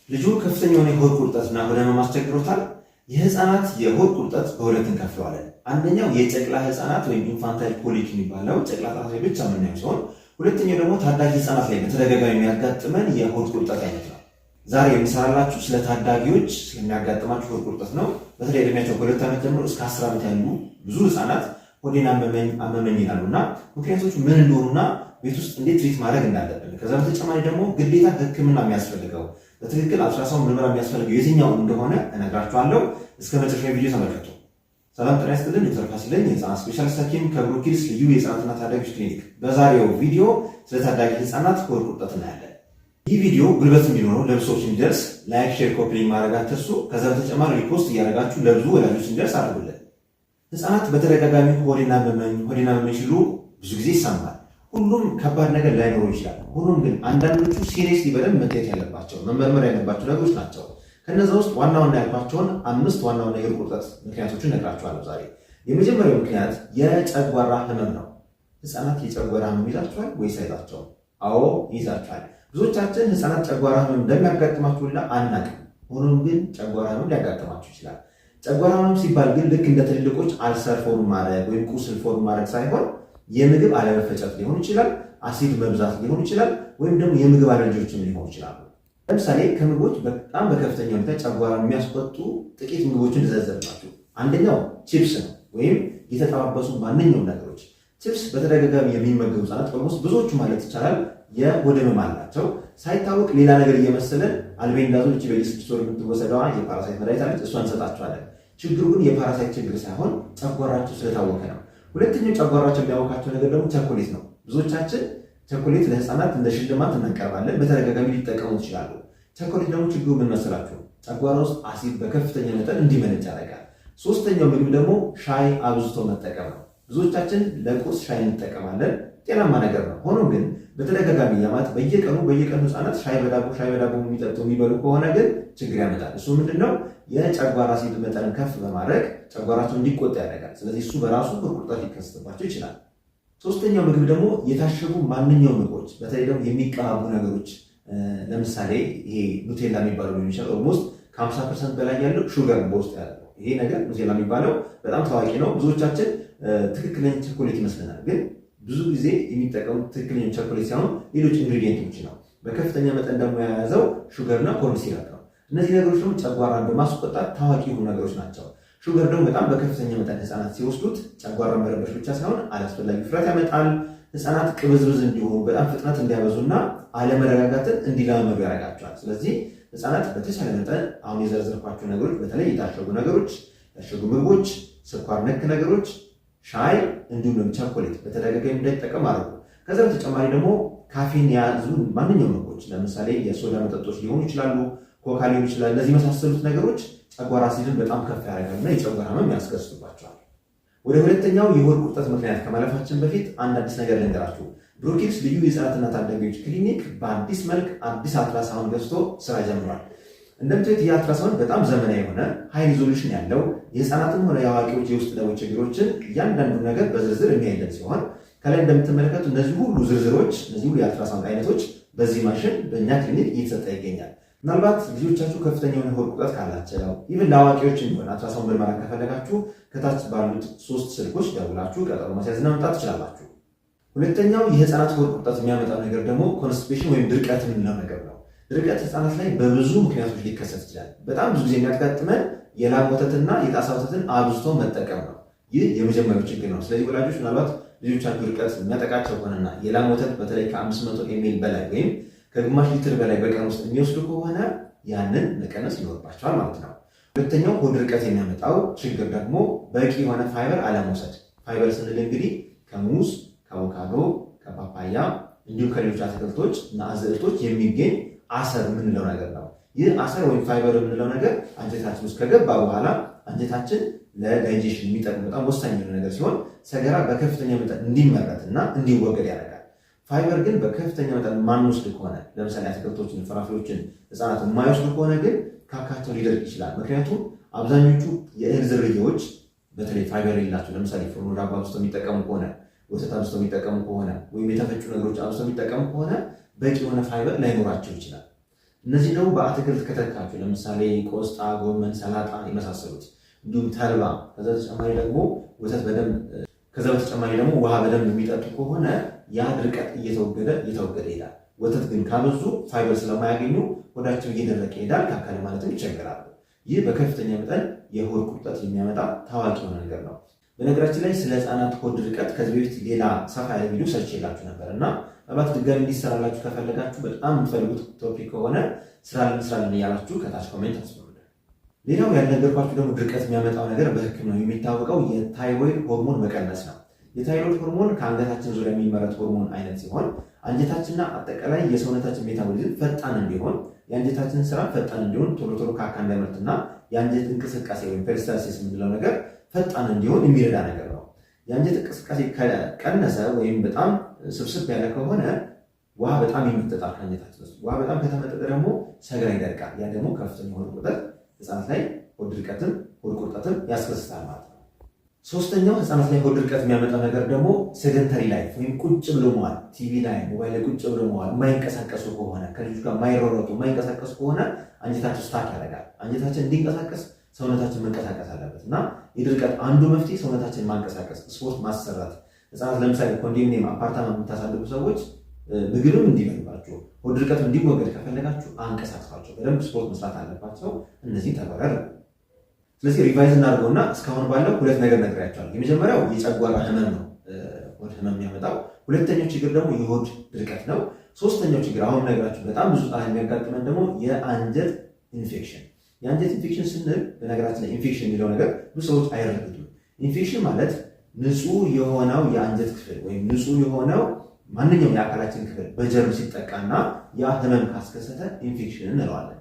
ልጁ ከፍተኛ የሆነ የሆድ ቁርጠትና ሆድ ህመም አስቸግሮታል። የህፃናት የሆድ ቁርጠት በሁለት እንከፍለዋለን። አንደኛው የጨቅላ ህፃናት ወይም ኢንፋንታይል ኮሊክ የሚባለው ጨቅላ ህፃናት ላይ ብቻ የምናየው ሲሆን፣ ሁለተኛው ደግሞ ታዳጊ ህፃናት ላይ በተደጋጋሚ የሚያጋጥመን የሆድ ቁርጠት አይነት ነው። ዛሬ የምሰራላችሁ ስለ ታዳጊዎች ስለሚያጋጥማችሁ ሆድ ቁርጠት ነው። በተለይ እድሜያቸው ከ2 ዓመት ጀምሮ እስከ 10 ዓመት ያሉ ብዙ ህፃናት ሆዴን አመመኝ ይላሉና ምክንያቶቹ ምን እንደሆኑና ቤት ውስጥ እንዴት ትሪት ማድረግ እንዳለብን፣ ከዛ በተጨማሪ ደግሞ ግዴታ ህክምና የሚያስፈልገው በትክክል አልትራሳውንድ ምርመራ የሚያስፈልገው የትኛው እንደሆነ እነግራችኋለሁ። እስከ መጨረሻ ቪዲዮ ተመልከቱ። ሰላም ጤና ይስጥልን። ዶክተር ፋሲል ነኝ፣ የህፃናት ስፔሻሊስት ሐኪም ከብሩክ ኪድስ ልዩ የህፃናትና ታዳጊዎች ክሊኒክ። በዛሬው ቪዲዮ ስለ ታዳጊ ህፃናት ሆድ ቁርጠት እናያለን። ይህ ቪዲዮ ጉልበት እንዲኖረው ለብዙዎች እንዲደርስ ላይክ፣ ሼር፣ ኮፒ ሊንክ ማድረግ አትርሱ። ከዛ በተጨማሪ ሪፖስት እያደረጋችሁ ለብዙ ወላጆች እንዲደርስ አድርጉልን። ህፃናት በተደጋጋሚ ሆዴን አመመኝ ሲሉ ብዙ ጊዜ ይሰማል። ሁሉም ከባድ ነገር ላይኖረው ይችላል። ሆኖም ግን አንዳንዶቹ ሲሪየስሊ በደንብ መታየት ያለባቸው መመርመር ያለባቸው ነገሮች ናቸው። ከነዛ ውስጥ ዋና ዋና ያልኳቸውን 5 ዋና ዋና የሆድ ቁርጠት ምክንያቶችን እነግራችኋለሁ ዛሬ። የመጀመሪያው ምክንያት የጨጓራ ህመም ነው። ህፃናት የጨጓራ ህመም ይዛቸዋል ወይስ አይዛቸውም? አዎ ይዛቸዋል። ብዙዎቻችን ህፃናት ጨጓራ ህመም እንደሚያጋጥማችሁላ አናውቅም። ሆኖም ግን ጨጓራ ህመም ሊያጋጥማችሁ ይችላል። ጨጓራ ህመም ሲባል ግን ልክ እንደ ትልልቆች አልሰር ፎርም ማድረግ ወይም ቁስል ፎርም ማድረግ ሳይሆን የምግብ አለመፈጨት ሊሆን ይችላል፣ አሲድ መብዛት ሊሆን ይችላል፣ ወይም ደግሞ የምግብ አለርጂዎችም ሊሆኑ ይችላሉ። ለምሳሌ ከምግቦች በጣም በከፍተኛ ሁኔታ ጨጓራ የሚያስቆጡ ጥቂት ምግቦችን ልዘርዝርላችሁ። አንደኛው ቺፕስ ነው፣ ወይም የተጠባበሱ ማንኛውም ነገሮች። ቺፕስ በተደጋጋሚ የሚመገቡ ህፃናት ኦልሞስት ብዙዎቹ ማለት ይቻላል የሆድ ህመም አላቸው። ሳይታወቅ ሌላ ነገር እየመሰለን አልቤንዳዞል በየ6 ወር የምትወሰደዋ የፓራሳይት መድኃኒት አለች፣ እሷን እንሰጣቸዋለን። ችግሩ ግን የፓራሳይት ችግር ሳይሆን ጨጓራቸው ስለታወከ ነው። ሁለተኛው ጨጓራቸው የሚያወካቸው ነገር ደግሞ ቸኮሌት ነው። ብዙዎቻችን ቸኮሌት ለህፃናት እንደ ሽልማት እናቀርባለን፣ በተደጋጋሚ ሊጠቀሙ ይችላሉ። ቸኮሌት ደግሞ ችግሩ ምን መሰላችሁ? ጨጓራ ውስጥ አሲድ በከፍተኛ መጠን እንዲመነጭ ያደርጋል። ሶስተኛው ምግብ ደግሞ ሻይ አብዝቶ መጠቀም ነው። ብዙዎቻችን ለቁርስ ሻይ እንጠቀማለን፣ ጤናማ ነገር ነው። ሆኖም ግን በተደጋጋሚ ያማት በየቀኑ ህፃናት ሻይ በዳቦ የሚጠጡ የሚበሉ ከሆነ ግን ችግር ያመጣል። እሱ ምንድነው? የጨጓራ አሲድ መጠንን ከፍ በማድረግ ጨጓራቸው እንዲቆጣ ያደርጋል። ስለዚህ እሱ በራሱ ሆድ ቁርጠት ሊከሰትባቸው ይችላል። ሶስተኛው ምግብ ደግሞ የታሸጉ ማንኛውም ምግቦች፣ በተለይ ደግሞ የሚቀባቡ ነገሮች፣ ለምሳሌ ይሄ ኑቴላ የሚባለው ሊሆን ይችላል። ኦልሞስት ከ50% በላይ ያለው ሹገር በውስጥ ያለው ይሄ ነገር ኑቴላ የሚባለው በጣም ታዋቂ ነው። ብዙዎቻችን ትክክለኛ ቸኮሌት ይመስለናል፣ ግን ብዙ ጊዜ የሚጠቀሙት ትክክለኛ ቸኮሌት ሳይሆን ሌሎች ኢንግሪዲየንቶች ነው። በከፍተኛ መጠን ደግሞ የያዘው ሹገርና ኮርን ሲረፕ ነው። እነዚህ ነገሮች ደግሞ ጨጓራን በማስቆጣት ታዋቂ የሆኑ ነገሮች ናቸው። ሹገር ደግሞ በጣም በከፍተኛ መጠን ህፃናት ሲወስዱት ጨጓራን መረበሽ ብቻ ሳይሆን አላስፈላጊ ውፍረት ያመጣል። ህፃናት ቅብዝብዝ እንዲሆኑ፣ በጣም ፍጥነት እንዲያበዙና አለመረጋጋትን እንዲለማመዱ ያደርጋቸዋል። ስለዚህ ህፃናት በተቻለ መጠን አሁን የዘረዘርኳቸው ነገሮች፣ በተለይ የታሸጉ ነገሮች፣ የታሸጉ ምግቦች፣ ስኳር ነክ ነገሮች፣ ሻይ እንዲሁም ቸኮሌት በተደጋጋሚ እንዳይጠቀም አድርጉ። ከዛ በተጨማሪ ደግሞ ካፌን የያዙ ማንኛውም ምግቦች፣ ለምሳሌ የሶዳ መጠጦች ሊሆኑ ይችላሉ፣ ኮካ ሊሆን ይችላል። እነዚህ የመሳሰሉት ነገሮች ጨጓራ አሲድን በጣም ከፍ ያደርጋልና የጨጓራ ህመም ያስከስቱባቸዋል። ወደ ሁለተኛው የሆድ ቁርጠት ምክንያት ከማለፋችን በፊት አንድ አዲስ ነገር ልንገራችሁ። ብሩክ ኪድስ ልዩ የህፃናትና ታዳጊዎች ክሊኒክ በአዲስ መልክ አዲስ አልትራሳውንድ ገዝቶ ስራ ጀምሯል። እንደምታዩት ይህ አልትራሳውንድ በጣም ዘመናዊ የሆነ ሃይ ሪዞሉሽን ያለው የህፃናትም ሆነ የአዋቂዎች የውስጥ ደዌ ችግሮችን እያንዳንዱ ነገር በዝርዝር የሚያይልን ሲሆን ከላይ እንደምትመለከቱ እነዚህ ሁሉ ዝርዝሮች፣ እነዚህ ሁሉ የአልትራሳውንድ አይነቶች በዚህ ማሽን በእኛ ክሊኒክ እየተሰጠ ይገኛል። ምናልባት ልጆቻችሁ ከፍተኛ የሆነ ሆድ ቁርጠት ካላቸው፣ ይህን ለአዋቂዎች እንዲሆን አልትራሳውንድ ምርመራ ከፈለጋችሁ ከታች ባሉት 3 ስልኮች ደውላችሁ ቀጠሮ ማስያዝና መምጣት ትችላላችሁ። ሁለተኛው የህፃናት ሆድ ቁርጠት የሚያመጣው ነገር ደግሞ ኮንስቲፔሽን ወይም ድርቀት የምንለው ነገር ነው። ድርቀት ህፃናት ላይ በብዙ ምክንያቶች ሊከሰት ይችላል። በጣም ብዙ ጊዜ የሚያጋጥመን የላም ወተትና የጣሳ ወተትን አብዝቶ መጠቀም ነው። ይህ የመጀመሪያው ችግር ነው። ስለዚህ ወላጆች ምናልባት ልጆቻችሁ ድርቀት የሚያጠቃቸው ከሆነና የላም ወተት በተለይ ከ500 ኤምኤል በላይ ወይም ከግማሽ ሊትር በላይ በቀን ውስጥ የሚወስዱ ከሆነ ያንን መቀነስ ይኖርባቸዋል ማለት ነው። ሁለተኛው ሆድ ድርቀት የሚያመጣው ችግር ደግሞ በቂ የሆነ ፋይበር አለመውሰድ። ፋይበር ስንል እንግዲህ ከሙዝ፣ ከአቮካዶ፣ ከፓፓያ እንዲሁም ከሌሎች አትክልቶች እና አዝዕርቶች የሚገኝ አሰር የምንለው ነገር ነው። ይህ አሰር ወይም ፋይበር የምንለው ነገር አንጀታችን ውስጥ ከገባ በኋላ አንጀታችን ለዳይጀሽን የሚጠቅም በጣም ወሳኝ የሆነ ነገር ሲሆን ሰገራ በከፍተኛ መጠን እንዲመረትና እንዲወገድ ያደርጋል። ፋይበር ግን በከፍተኛ መጠን ማንወስድ ከሆነ ለምሳሌ አትክልቶችን፣ ፍራፍሬዎችን ህፃናት የማይወስዱ ከሆነ ግን ካካቸው ሊደርቅ ይችላል። ምክንያቱም አብዛኞቹ የእህል ዝርያዎች በተለይ ፋይበር የሌላቸው ለምሳሌ ፍርኖ ዳቦ አብዝተው የሚጠቀሙ ከሆነ፣ ወተት አብዝተው የሚጠቀሙ ከሆነ ወይም የተፈጩ ነገሮች አብዝተው የሚጠቀሙ ከሆነ በቂ የሆነ ፋይበር ላይኖራቸው ይችላል። እነዚህ ደግሞ በአትክልት ከተካችሁ ለምሳሌ ቆስጣ፣ ጎመን፣ ሰላጣ የመሳሰሉት እንዲሁም ተልባ፣ ከዛ በተጨማሪ ደግሞ ወተት በደንብ ከዛ በተጨማሪ ደግሞ ውሃ በደንብ የሚጠጡ ከሆነ ያ ድርቀት እየተወገደ ይሄዳል። ወተት ግን ካበዙ ፋይበር ስለማያገኙ ሆዳቸው እየደረቀ ይሄዳል፣ ካካለ ማለትም ይቸገራሉ። ይህ በከፍተኛ መጠን የሆድ ቁርጠት የሚያመጣ ታዋቂ የሆነ ነገር ነው። በነገራችን ላይ ስለ ህፃናት ሆድ ድርቀት ከዚህ በፊት ሌላ ሰፋ ያለ ቪዲዮ ሰርቼላችሁ ነበር እና ምናልባት ድጋሚ እንዲሰራላችሁ ከፈለጋችሁ በጣም የምትፈልጉት ቶፒክ ከሆነ ስራልን እያላችሁ ከታች ኮሜንት አስቀምጡ። ሌላው ያልነገርኳችሁ ደግሞ ድርቀት የሚያመጣው ነገር በሕክምናው የሚታወቀው የታይሮይድ ሆርሞን መቀነስ ነው። የታይሮይድ ሆርሞን ከአንገታችን ዙሪያ የሚመረት ሆርሞን አይነት ሲሆን አንጀታችንና አጠቃላይ የሰውነታችን ሜታቦሊዝም ፈጣን እንዲሆን የአንጀታችንን ስራ ፈጣን እንዲሆን ቶሎ ቶሎ ካካ እንዳይመርትና የአንጀት እንቅስቃሴ ወይም ፔሪስታልሲስ የምንለው ነገር ፈጣን እንዲሆን የሚረዳ ነገር ነው። የአንጀት እንቅስቃሴ ከቀነሰ ወይም በጣም ስብስብ ያለ ከሆነ ውሃ በጣም ይመጠጣል ከአንጀታችን ውስጥ። ውሃ በጣም ከተመጠጠ ደግሞ ሰገራ ይደርቃል። ያ ደግሞ ከፍተኛ ሆድ ቁርጠት ህፃናት ላይ ሆድ ድርቀትን ሆድ ቁርጠትን ያስከስታል ማለት ነው። ሶስተኛው ህፃናት ላይ ሆድ ድርቀት የሚያመጣው ነገር ደግሞ ሴደንተሪ ላይፍ ወይም ቁጭ ብሎ መዋል፣ ቲቪ ላይ ሞባይል ላይ ቁጭ ብሎ መዋል፣ የማይንቀሳቀሱ ከሆነ ከልጆች ጋር የማይሯሯጡ የማይንቀሳቀሱ ከሆነ አንጀታችን ስታክ ያደርጋል። አንጀታችን እንዲንቀሳቀስ ሰውነታችን መንቀሳቀስ አለበት እና የድርቀት አንዱ መፍትሄ ሰውነታችን ማንቀሳቀስ፣ ስፖርት ማሰራት። ህፃናት ለምሳሌ ኮንዶሚኒየም አፓርታማ የምታሳልፉ ሰዎች ምግብም እንዲበሉባቸው ሆድ ድርቀት እንዲወገድ ከፈለጋችሁ አንቀሳቅሷቸው፣ በደንብ ስፖርት መስራት አለባቸው። እነዚህ ተግባራት። ስለዚህ ሪቫይዝ እናድርገውና እስካሁን ባለው ሁለት ነገር ነግሬያቸዋለሁ። የመጀመሪያው የጨጓራ ህመም ነው፣ ሆድ ህመም የሚያመጣው። ሁለተኛው ችግር ደግሞ የሆድ ድርቀት ነው። ሶስተኛው ችግር አሁን ነግራችሁ በጣም ብዙ ጣል የሚያጋጥመን ደግሞ የአንጀት ኢንፌክሽን። የአንጀት ኢንፌክሽን ስንል በነገራችን ላይ ኢንፌክሽን የሚለው ነገር ብዙ ሰዎች አይረዱትም። ኢንፌክሽን ማለት ንጹህ የሆነው የአንጀት ክፍል ወይም ንጹህ የሆነው ማንኛውም የአካላችን ክፍል በጀርም ሲጠቃና ያ ህመም ካስከሰተ ኢንፌክሽን እንለዋለን።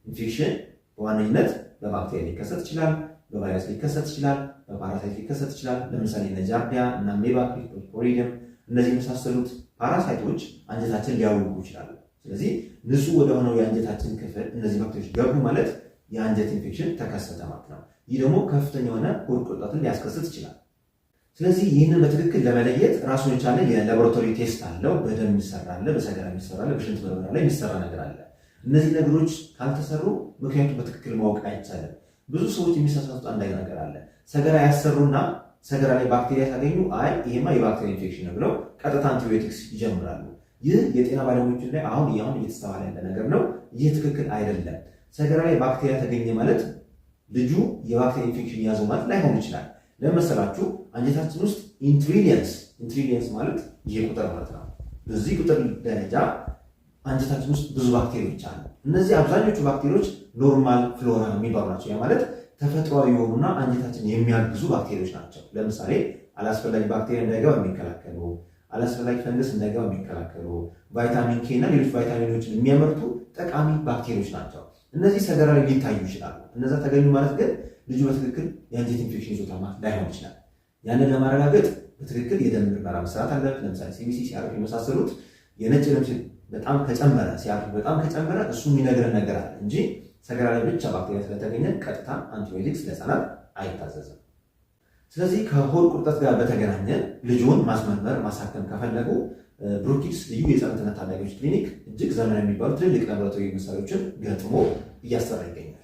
ኢንፌክሽን በዋነኝነት በባክቴሪያ ሊከሰት ይችላል፣ በቫይረስ ሊከሰት ይችላል፣ በፓራሳይት ሊከሰት ይችላል። ለምሳሌ እነ ጃርዲያ እና ሜባክቴሪየም እነዚህ የመሳሰሉት ፓራሳይቶች አንጀታችን ሊያውቁ ይችላሉ። ስለዚህ ንጹህ ወደሆነው የአንጀታችን ክፍል እነዚህ ባክቴሪያዎች ገቡ ማለት የአንጀት ኢንፌክሽን ተከሰተ ማለት ነው። ይህ ደግሞ ከፍተኛ የሆነ ሆድ ቁርጠትን ሊያስከስት ይችላል። ስለዚህ ይህንን በትክክል ለመለየት ራሱን የቻለ የላቦራቶሪ ቴስት አለው። በደም የሚሰራለ፣ በሰገራ የሚሰራለ፣ በሽንት ምርመራ ላይ የሚሰራ ነገር አለ። እነዚህ ነገሮች ካልተሰሩ ምክንያቱም በትክክል ማወቅ አይቻልም። ብዙ ሰዎች የሚሳሳቱት አንድ ነገር አለ። ሰገራ ያሰሩና ሰገራ ላይ ባክቴሪያ ካገኙ አይ ይሄማ የባክቴሪያ ኢንፌክሽን ነው ብለው ቀጥታ አንቲባዮቲክስ ይጀምራሉ። ይህ የጤና ባለሙያዎች ላይ አሁን እየተስተዋለ ያለ ነገር ነው። ይህ ትክክል አይደለም። ሰገራ ላይ ባክቴሪያ ተገኘ ማለት ልጁ የባክቴሪያ ኢንፌክሽን ያዘው ማለት ላይሆን ይችላል። ለመሰላችሁ አንጀታችን ውስጥ ኢንትሪሊየንስ ማለት ይሄ ቁጥር ማለት ነው። በዚህ ቁጥር ደረጃ አንጀታችን ውስጥ ብዙ ባክቴሪያዎች አሉ። እነዚህ አብዛኞቹ ባክቴሪያዎች ኖርማል ፍሎራ የሚባሉ ናቸው። ያ ማለት ተፈጥሯዊ የሆኑና አንጀታችን የሚያግዙ ባክቴሪያዎች ናቸው። ለምሳሌ አላስፈላጊ ባክቴሪያ እንዳይገባ የሚከላከሉ፣ አላስፈላጊ ፈንገስ እንዳይገባ የሚከላከሉ፣ ቫይታሚን ኬ እና ሌሎች ቫይታሚኖችን የሚያመርቱ ጠቃሚ ባክቴሪያዎች ናቸው። እነዚህ ሰገራ ላይ ሊታዩ ይችላሉ። እነዛ ተገኙ ማለት ግን ልጁ በትክክል የአንጀት ኢንፌክሽን ይዞታል ማለት ላይሆን ይችላል። ያንን ለማረጋገጥ በትክክል የደም ምርመራ መስራት አለበት። ለምሳሌ ሲቢሲ፣ ሲአርፒ የመሳሰሉት የነጭ ደም በጣም ከጨመረ፣ ሲአርፒ በጣም ከጨመረ እሱ የሚነግረን ነገር አለ እንጂ ሰገራ ላይ ብቻ ባክቴሪያ ስለተገኘ ቀጥታ አንቲባዮቲክስ ለህፃናት አይታዘዝም። ስለዚህ ከሆድ ቁርጠት ጋር በተገናኘ ልጁን ማስመርመር ማሳከም ከፈለጉ ብሩክ ኪድስ ልዩ የህፃናትና ታዳጊዎች ክሊኒክ እጅግ ዘመናዊ የሚባሉ ትልልቅ ላቦራቶሪ መሳሪያዎችን ገጥሞ እያሰራ ይገኛል።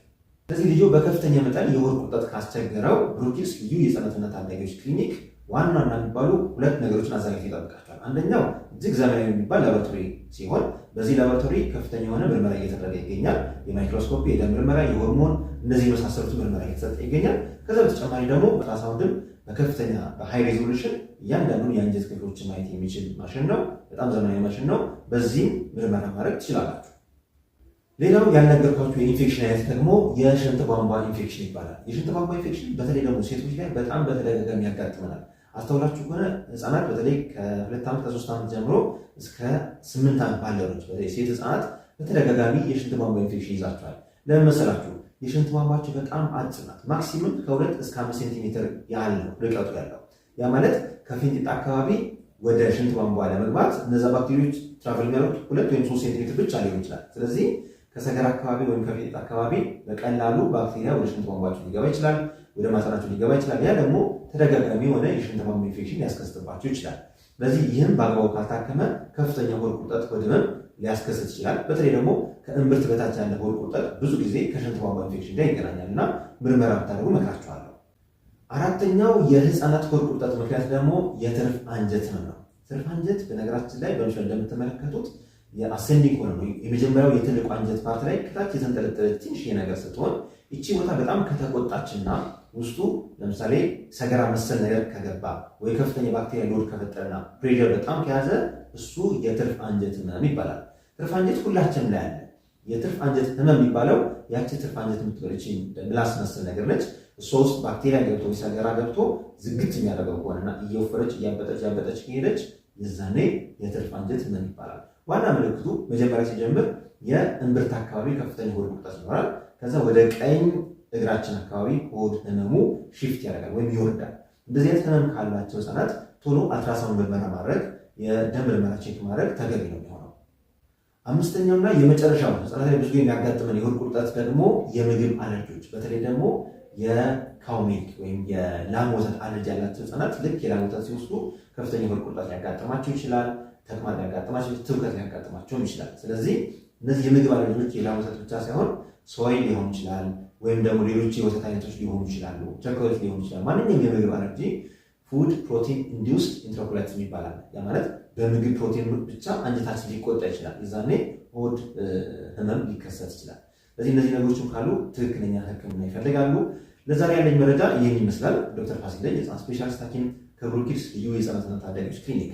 ስለዚህ ልጁ በከፍተኛ መጠን የሆድ ቁርጠት ካስቸገረው ብሩክ ኪድስ ልዩ የህፃናትና ታዳጊዎች ክሊኒክ ዋና የሚባሉ ሁለት ነገሮችን አዘጋጅቶ ይጠብቃቸዋል። አንደኛው እጅግ ዘመናዊ የሚባል ላቦራቶሪ ሲሆን በዚህ ላቦራቶሪ ከፍተኛ የሆነ ምርመራ እየተደረገ ይገኛል። የማይክሮስኮፒ፣ የደም ምርመራ፣ የሆርሞን እነዚህ የመሳሰሉት ምርመራ እየተሰጠ ይገኛል። ከዛ በተጨማሪ ደግሞ በአልትራሳውንድም በከፍተኛ በሃይ ሬዞሉሽን እያንዳንዱን የአንጀት ክፍሎችን ማየት የሚችል ማሽን ነው። በጣም ዘመናዊ ማሽን ነው። በዚህም ምርመራ ማድረግ ትችላላችሁ። ሌላው ያልነገርኳችሁ የኢንፌክሽን አይነት ደግሞ የሽንት ቧንቧ ኢንፌክሽን ይባላል። የሽንት ቧንቧ ኢንፌክሽን በተለይ ደግሞ ሴቶች ላይ በጣም በተደጋጋሚ ያጋጥመናል። አስተውላችሁ ከሆነ ህፃናት በተለይ ከ2 ዓመት ከ3 ዓመት ጀምሮ እስከ 8 ዓመት ባለው በተለይ ሴት ህፃናት በተደጋጋሚ የሽንት ቧንቧ ኢንፌክሽን ይዛቸዋል። ለምን መሰላችሁ? የሽንት ቧንቧቸው በጣም አጭር ናት። ማክሲመም ከ2 እስከ 5 ሴንቲሜትር ያህል ነው ርቀቱ ያለው። ያ ማለት ከፊንጢጣ አካባቢ ወደ ሽንት ቧንቧ ለመግባት እነዛ ባክቴሪያዎች ትራቨል የሚያደርጉት 2 ወይም 3 ሴንቲሜትር ብቻ ሊሆን ይችላል። ስለዚህ ከሰገራ አካባቢ ወይም ከፊንጢጣ አካባቢ በቀላሉ ባክቴሪያ ወደ ሽንት ቧንቧቸው ሊገባ ይችላል፣ ወደ ማህፀናቸው ሊገባ ይችላል። ያ ደግሞ ተደጋጋሚ የሆነ የሽንት ቧንቧ ኢንፌክሽን ሊያስከስትባቸው ይችላል። ስለዚህ ይህም በአግባቡ ካልታከመ ከፍተኛ ሆድ ቁርጠት፣ ሆድ ህመም ሊያስከስት ይችላል። በተለይ ደግሞ ከእምብርት በታች ያለ ሆድ ቁርጠት ብዙ ጊዜ ከሽንት ቧንቧ ኢንፌክሽን ጋር ይገናኛል እና ምርመራ ብታደርጉ እመክራችኋለሁ። አራተኛው የህፃናት ሆድ ቁርጠት ምክንያት ደግሞ የትርፍ አንጀት ህመም ነው። ትርፍ አንጀት በነገራችን ላይ በምስሉ እንደምትመለከቱት የአሴንዲንግ ሆነ ነው። የመጀመሪያው የትልቁ አንጀት ፓርት ላይ ከታች የተንጠለጠለች ትንሽ ነገር ስትሆን እቺ ቦታ በጣም ከተቆጣችና ውስጡ ለምሳሌ ሰገራ መሰል ነገር ከገባ ወይ ከፍተኛ ባክቴሪያ ሎድ ከፈጠረና ፕሬሸር በጣም ከያዘ እሱ የትርፍ አንጀት ህመም ይባላል። ትርፍ አንጀት ሁላችንም ላይ አለ። የትርፍ አንጀት ህመም የሚባለው ያቺ ትርፍ አንጀት የምትበለች ምላስ መሰል ነገር ነች። እሷ ውስጥ ባክቴሪያ ገብቶ ሰገራ ገብቶ ዝግት የሚያደርገው ከሆነና እየወፈረች እያበጠች ከሄደች የዛኔ የትርፍ አንጀት ህመም ይባላል። ዋና ምልክቱ መጀመሪያ ሲጀምር የእምብርት አካባቢ ከፍተኛ ሆድ ቁርጠት ይኖራል። ከዛ ወደ ቀኝ እግራችን አካባቢ ሆድ ህመሙ ሽፍት ያደርጋል ወይም ይወርዳል። እንደዚህ አይነት ህመም ካላቸው ህፃናት ቶሎ አልትራሳውንድ ምርመራ ማድረግ፣ የደም ምርመራ ቼክ ማድረግ ተገቢ ነው የሚሆነው። አምስተኛውና የመጨረሻው ህፃናት ላይ ብዙ ጊዜ የሚያጋጥመን የሆድ ቁርጠት ደግሞ የምግብ አለርጂዎች፣ በተለይ ደግሞ የካው ሚልክ ወይም የላም ወተት አለርጂ ያላቸው ህፃናት ልክ የላም ወተት ሲወስዱ ከፍተኛ የሆድ ቁርጠት ሊያጋጥማቸው ይችላል። ተቅማጥ ሊያጋጥማቸው፣ ትውከት ሊያጋጥማቸውም ይችላል። ስለዚህ እነዚህ የምግብ አለርጂዎች የላም ወተት ብቻ ሳይሆን ሶይ ሊሆን ይችላል፣ ወይም ደግሞ ሌሎች የወተት አይነቶች ሊሆኑ ይችላሉ፣ ቸኮሌት ሊሆን ይችላል። ማንኛውም የምግብ አለርጂ ፉድ ፕሮቲን ኢንዲውስድ ኢንትራኮላይቲስ ይባላል። ያ ማለት በምግብ ፕሮቲን ብቻ አንጀታችን ሊቆጣ ይችላል። የዛኔ ሆድ ህመም ሊከሰት ይችላል። ስለዚህ እነዚህ ነገሮችም ካሉ ትክክለኛ ህክምና ይፈልጋሉ። ለዛሬ ያለኝ መረጃ ይህን ይመስላል። ዶክተር ፋሲል ነኝ፣ የህፃናት ስፔሻሊስት ሐኪም ከብሩክ ኪድስ ልዩ የህፃናትና ታዳጊዎች ክሊኒክ።